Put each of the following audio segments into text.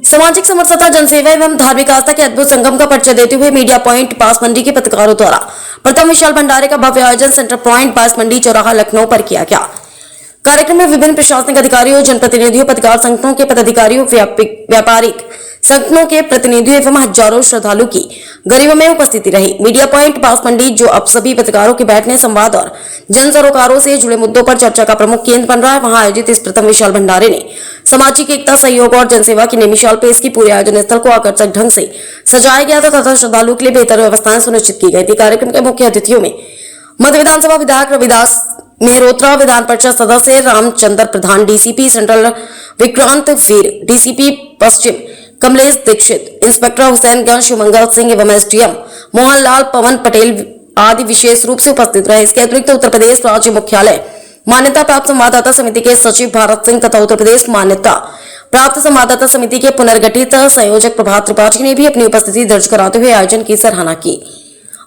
सामाजिक समरसता, जनसेवा एवं धार्मिक आस्था के अद्भुत संगम का परिचय देते हुए मीडिया पॉइंट पास मंडी के पत्रकारों द्वारा प्रथम विशाल भंडारे का भव्य आयोजन सेंटर पॉइंट पास मंडी चौराहा लखनऊ पर किया गया। कार्यक्रम में विभिन्न प्रशासनिक अधिकारियों, जनप्रतिनिधियों, पत्रकार संगठनों के पदाधिकारियों, व्यापारिक संगठनों के प्रतिनिधियों एवं हजारों श्रद्धालु की गरिमामय उपस्थिति रही। मीडिया पॉइंट पास मंडी, जो अब सभी पत्रकारों के बैठने, संवाद और जन सरोकारों से जुड़े मुद्दों पर चर्चा का प्रमुख केंद्र बन रहा है, वहां आयोजित इस प्रथम विशाल भंडारे ने सामाजिक एकता, सहयोग और जनसेवा की नई पेश की। पूरे आयोजन स्थल को आकर्षक ढंग से सजाया गया था तथा श्रद्धालुओं के लिए बेहतर व्यवस्थाएं सुनिश्चित की गई थी। कार्यक्रम के मुख्य अतिथियों में मध्य विधानसभा विधायक रविदास मेहरोत्रा, विधान परिषद सदस्य रामचंद्र प्रधान, डीसीपी सेंट्रल विक्रांत वीर, डीसीपी पश्चिम कमलेश दीक्षित, इंस्पेक्टर हुसैनगंज शिवमंगल सिंह एवं एसडीएम मोहनलाल पवन पटेल आदि विशेष रूप से उपस्थित रहे। इसके अतिरिक्त उत्तर प्रदेश राज्य मुख्यालय मान्यता प्राप्त संवाददाता समिति के सचिव भारत सिंह तथा उत्तर प्रदेश मान्यता प्राप्त संवाददाता समिति के पुनर्गठित संयोजक प्रभात त्रिपाठी ने भी अपनी उपस्थिति दर्ज कराते हुए आयोजन की सराहना की।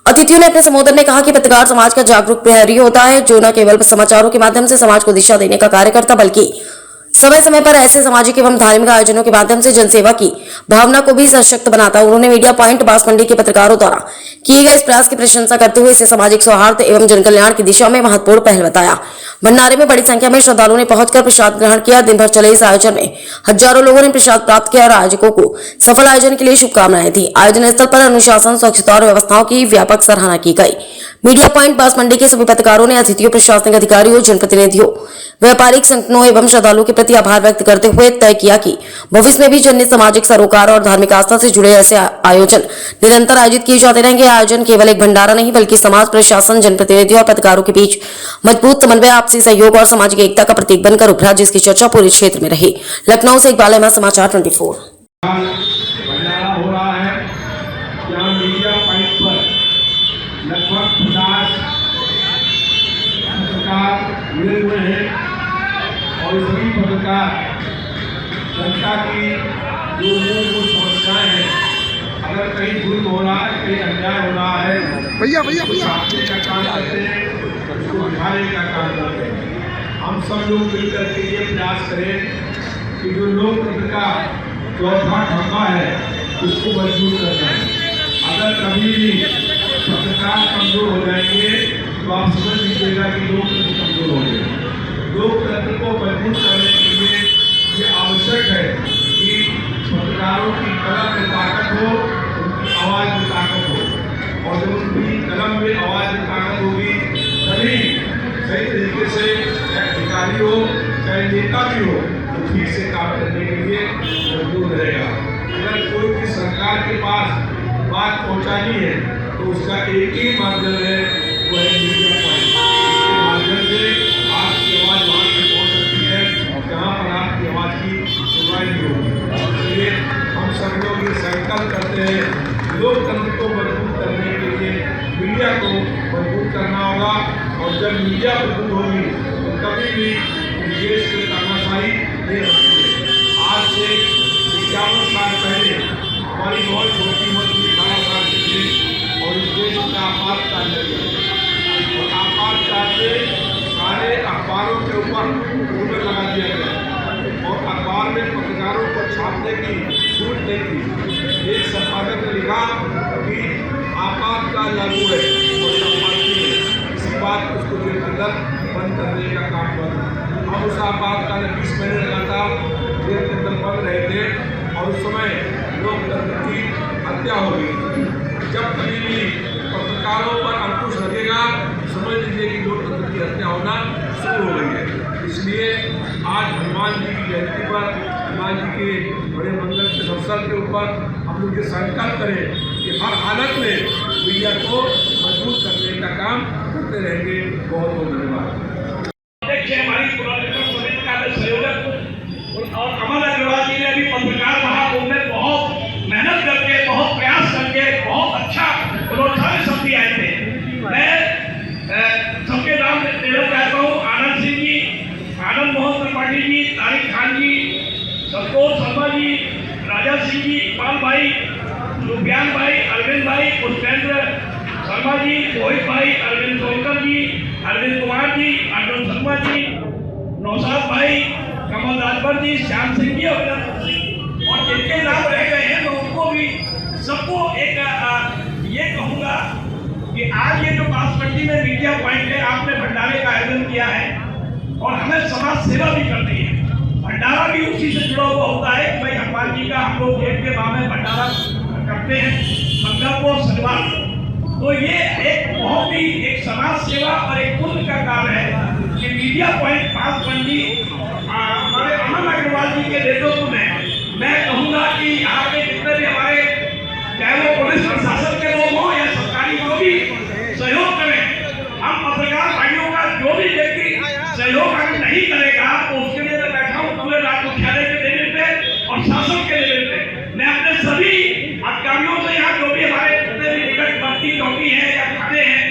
अतिथियों ने अपने संबोधन में कहा कि पत्रकार समाज का जागरूक प्रहरी होता है, जो न केवल समाचारों के माध्यम से समाज को दिशा देने का कार्य करता, बल्कि समय समय पर ऐसे सामाजिक एवं धार्मिक आयोजनों के माध्यम से जनसेवा की भावना को भी सशक्त बनाता है। उन्होंने मीडिया पॉइंट पास मंडी के पत्रकारों द्वारा किए गए इस प्रयास की प्रशंसा करते हुए इसे सामाजिक सौहार्द एवं जनकल्याण की दिशा में महत्वपूर्ण पहल बताया। भंडारे में बड़ी संख्या में श्रद्धालुओं ने पहुंचकर प्रसाद ग्रहण किया। दिन भर चले इस आयोजन में हजारों लोगों ने प्रसाद प्राप्त किया और आयोजकों को सफल आयोजन के लिए शुभकामनाएं दी। आयोजन स्थल पर अनुशासन, स्वच्छता और व्यवस्थाओं की व्यापक सराहना की गई। मीडिया पॉइंट पास मंडी के सभी पत्रकारों ने अतिथियों, प्रशासनिक अधिकारियों, जनप्रतिनिधियों, व्यापारिक संगठनों एवं श्रद्धालुओं के प्रति आभार व्यक्त करते हुए तय किया कि भविष्य में भी जनहित, सामाजिक सरोकार और धार्मिक आस्था से जुड़े ऐसे आयोजन निरंतर आयोजित किए जाते रहेंगे। आयोजन केवल एक भंडारा नहीं, बल्कि समाज, प्रशासन, जनप्रतिनिधियों और पत्रकारों के बीच मजबूत समन्वय, आपसी सहयोग और सामाजिक एकता का प्रतीक बनकर उभरा, जिसकी चर्चा पूरे क्षेत्र में रही। लखनऊ से इकबाल अहमद, समाचार 24। लगभग 50 पत्रकार जुड़े हुए हैं और सभी पत्रकार जनता की जो मूलभूत समस्याएं हैं, अगर कहीं जुल्म हो रहा है, कहीं अन्याय हो रहा है, भैया सामने का काम करते हैं, उसको उठाने का काम करते हैं। हम सब लोग मिलकर के ये प्रयास करें कि जो लोकतंत्र का चौथा खंभा है उसको मजबूत करना है। अगर कभी भी पत्रकार कमजोर हो जाएंगे तो आप समझ लीजिएगा कि लोकतंत्र कमजोर हो गए। लोकतंत्र को मजबूत करने के लिए ये आवश्यक है कि पत्रकारों की कलम में ताकत हो, उनकी आवाज़ में ताकत हो, और जब उनकी कलम में आवाज़ में ताकत होगी तभी सही तरीके से चाहे अधिकारी हो चाहे नेता भी हो तो ठीक से काम करने के लिए मजबूर रहेगा। अगर कोई भी सरकार के पास बात पहुँचानी है तो उसका एक ही माध्यम है, वो है मीडिया पॉइंट। इसके माध्यम से आपकी आवाज़ वहाँ तक पहुँच सकती है जहाँ पर आपकी आवाज़ की सुनवाई नहीं होगी। इसलिए हम सब लोग ये संकल्प करते हैं लोकतंत्र को मजबूत करने के लिए मीडिया को मजबूत करना होगा, और जब मीडिया मजबूत होगी तो कभी भी देश की तानाशाही नहीं होती है। आज से 51 साल पहले हमारी बहुत छोटी उम्र में 18 साल की थी और इस देश का आपातकाल लग गया और आपातकाल में सारे अखबारों के ऊपर रोक लगा दिया गया और अखबार में पत्रकारों को छापने की छूट नहीं थी। एक संपादक ने लिखा कि आपातकाल लागू है और संपादक ने इसी बात को उसको अंदर बंद करने का काम बना। हम उस आपातकाल 20 महीने लगा था, जेल के अंदर बंद रहे थे और उस समय लोकतंत्र की हत्या हो गई। जब कभी भी पत्रकारों पर अंकुश लगेगा समझ लीजिए कि लोकतंत्र की हत्या होना शुरू हो गई है। इसलिए आज हनुमान जी की जयंती पर, हनुमान जी के बड़े मंगल के अवसर के ऊपर हम लोग ये संकल्प करें कि हर हालत में मीडिया को मजबूत करने का काम करते रहेंगे। बहुत बहुत धन्यवाद। हमारी समिति का संयोजक और कमल अग्रवाल जी ने अभी पत्रकार महाकुंभ में बहुत मेहनत करके, बहुत प्रयास करके, बहुत अच्छा उन्होंने सारे शब्द आए थे। मैं सबके नाम लेना चाहता हूँ। आनंद सिंह जी, आनंद मोहन त्रिपाठी जी, तारिक खान जी, संतोष शर्मा जी, राजा सिंह जी, इकबाल भाई, सुफियान भाई, अरविंद भाई, पुष्पेंद्र शर्मा जी, मोहित भाई, अरविंद सोलकर जी, अरविंद कुमार जी, अर्जुन शर्मा जी, नौशाद भाई, कमल राज अकबर जी, श्याम सिंह जी और वीरेंद्र सिंह, और जिनके नाम रह गए हैं तो उनको भी सबको एक ये कहूँगा कि आज ये जो बांसमंडी में मीडिया पॉइंट है, आपने भंडारे का आयोजन किया है और हमें समाज सेवा भी करनी है। भंडारा भी उसी से जुड़ा हुआ होता है कि भाई हनुमान जी का हम लोग गेट के बाहर में भंडारा करते हैं मंगल को, शनिवार को। तो ये एक बहुत ही एक समाज सेवा और एक पुण्य का कार्य है कि मीडिया पॉइंट बांसमंडी हमारे अमन अग्रवाल जी के नेतृत्व में मैं कहूँगा कि यहाँ के जितने भी हमारे चाहे वो पुलिस प्रशासन के लोग हों या सरकारी लोग भी सहयोग करें। हम पत्रकार भाइयों का जो भी व्यक्ति सहयोग अगर नहीं करेगा तो उसके लिए मैं बैठा हूँ पूरे राज्य मुख्यालय के लेवल पे और शासन के लेवल पे। मैं अपने सभी अधिकारियों से यहाँ जो भी हमारे जितने भी निकटवर्ती चौकी है या थाने हैं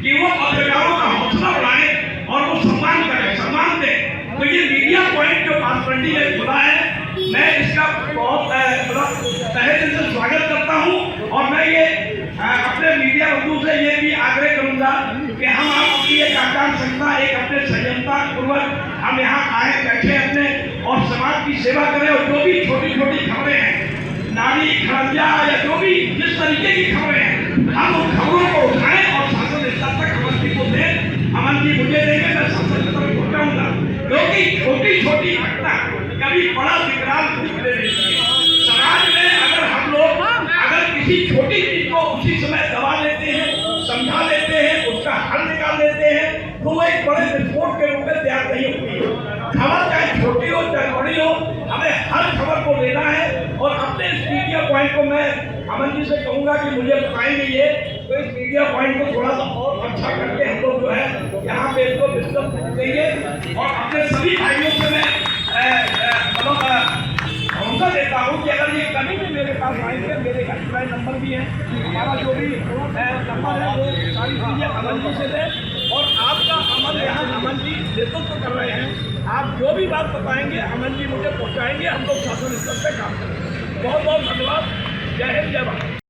कि वो पत्रकारों का हौसला बढ़ाए और वो सम्मान करें, सम्मान दें। तो ये मीडिया पॉइंट जो बांसमंडी में खुला है, मैं इसका बहुत तहे दिल से स्वागत करता हूँ और मैं ये अपने मीडिया बंधु से ये भी आग्रह करूंगा कि हम आपकी एक आकांक्षा, एक अपने संयमता पूर्वक हम यहाँ आए, बैठे अपने और समाज की सेवा करें और जो भी छोटी छोटी खबरें हैं, नारी खरंजा या जो भी जिस तरीके की खबरें हैं, हम उन खबरों को उठाएं और शासन स्तर तक अमन जी को दें। अमन जी मुझे देंगे, मैं शासन की तरफ पहुँचाऊंगा, क्योंकि छोटी छोटी घटना कभी बड़ा विकराल रूप ले लेती है। समाज में अगर हम लोग अगर किसी छोटी चीज को उसी समय दबा लेते हैं, समझा लेते हैं, उसका हल निकाल लेते हैं, तो वो एक बड़े विस्फोट के रूप में तैयार नहीं होती है। खबर चाहे छोटी हो चाहे बड़ी हो, हमें हर खबर को लेना है। और अपने इस मीडिया पॉइंट को मैं अमन जी से कहूँगा कि मुझे बताएंगे ये, तो इस मीडिया पॉइंट को थोड़ा सा और अच्छा करके हम लोग जो है यहाँ पे इसको विस्तृत देंगे। और अपने सभी भाइयों से मैं भरोसा देता हूँ कि अगर ये कभी भी मेरे पास आएंगे, मेरे हेल्पलाइन नंबर भी है, हमारा जो भी नंबर है वो सारी चीज़ें अमन जी से दें। और आपका अमन यहाँ अमन जी नेतृत्व कर रहे हैं, आप जो भी बात बताएंगे अमन जी मुझे पहुँचाएंगे, हम लोग शासन स्तर पर काम करेंगे। बहुत बहुत धन्यवाद। जय हिंद, जय भारत।